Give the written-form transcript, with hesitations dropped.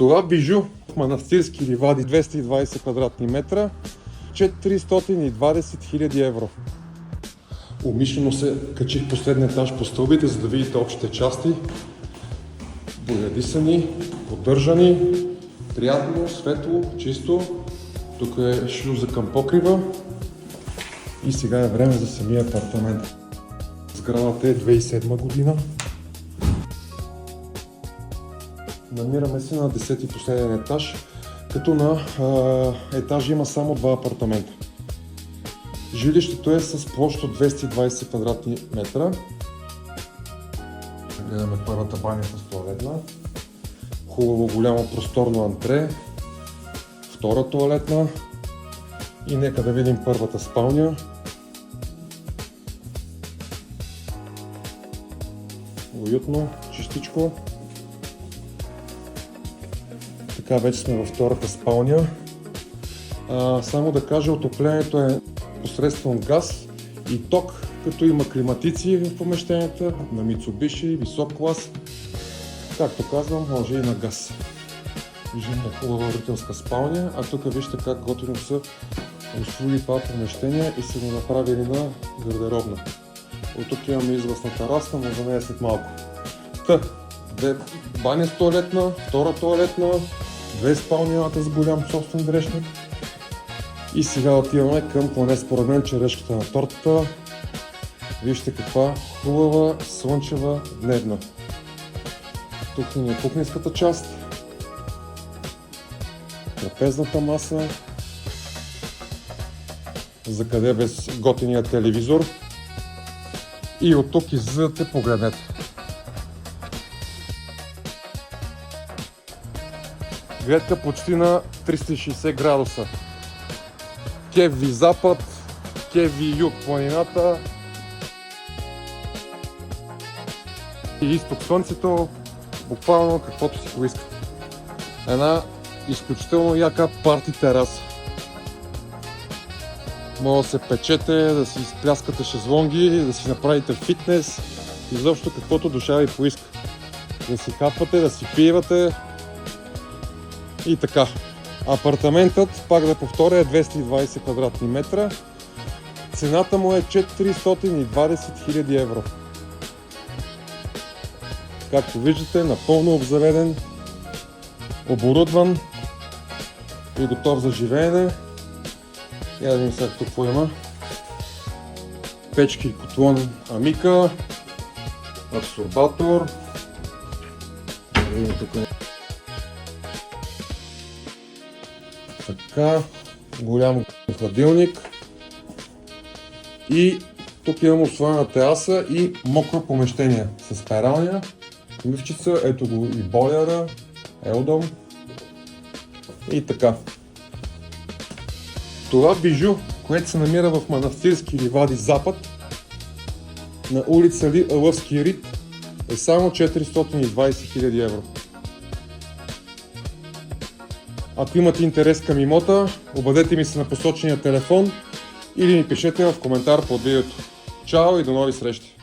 Това бижу в манастирски ливади 220 квадратни метра, 420 000 евро. Умишлено се качих последния етаж по стълбите, за да видите общите части. Боядисани, поддържани, приятно, светло, чисто. Тук е шлюза към покрива. И сега е време за самия апартамент. Сградата е 2007 година. Намираме се на 10-ти последен етаж, като на етажа има само 2 апартамента. Жилището е с площ от 220 квадратни метра. Гледаме първата баня с тоалетна. Хубаво голямо просторно антре. Втора тоалетна. И нека да видим първата спалня. Уютно, чистичко. Така, вече сме във втората спалня. Само да кажа, отоплението е посредством газ и ток, като има климатици в помещенията на Mitsubishi, висок клас. Както казвам, може и на газ. Виждаме хубава родителска спалня, а тук вижте как готино са усвоили това помещение и са го направили на гардеробна. От тук имаме излъз на тераса, но за нея след малко. Баня с тоалетна, втора тоалетна, 2 спалнята с голям собствен дрешник. И сега отиваме към, поне според мен, черешката на тортата. Вижте каква хубава слънчева дневна. Тук ни е кухненската част, трапезната маса, за къде без готиния телевизор. И от тук излизате, погледнете. Гледка почти на 360 градуса. Кев ви запад, кев ви юг планината и изток слънцето, буквално каквото си поискате. Една изключително яка парти тераса. Може да се печете, да си изпляскате шезлонги, да си направите фитнес, изобщо каквото душа ви поиска. Да си хапвате, да си пивате и така. Апартаментът, пак да повторя, е 220 квадратни метра. Цената му е 420 000 евро. Както виждате, напълно обзаведен, оборудван и готов за живеене. Я да видим сега какво има. Печки и котлон Амика, абсорбатор. Така, голям хладилник и тук имам освоена тераса и мокро помещение с пералня, люфчица, ето го и бойлера, елдом и така. Това бижу, което се намира в манастирски ливади запад на улица Лъвски рид, е само 420 000 евро. Ако имате интерес към имота, обадете ми се на посочения телефон или ми пишете в коментар под видеото. Чао и до нови срещи!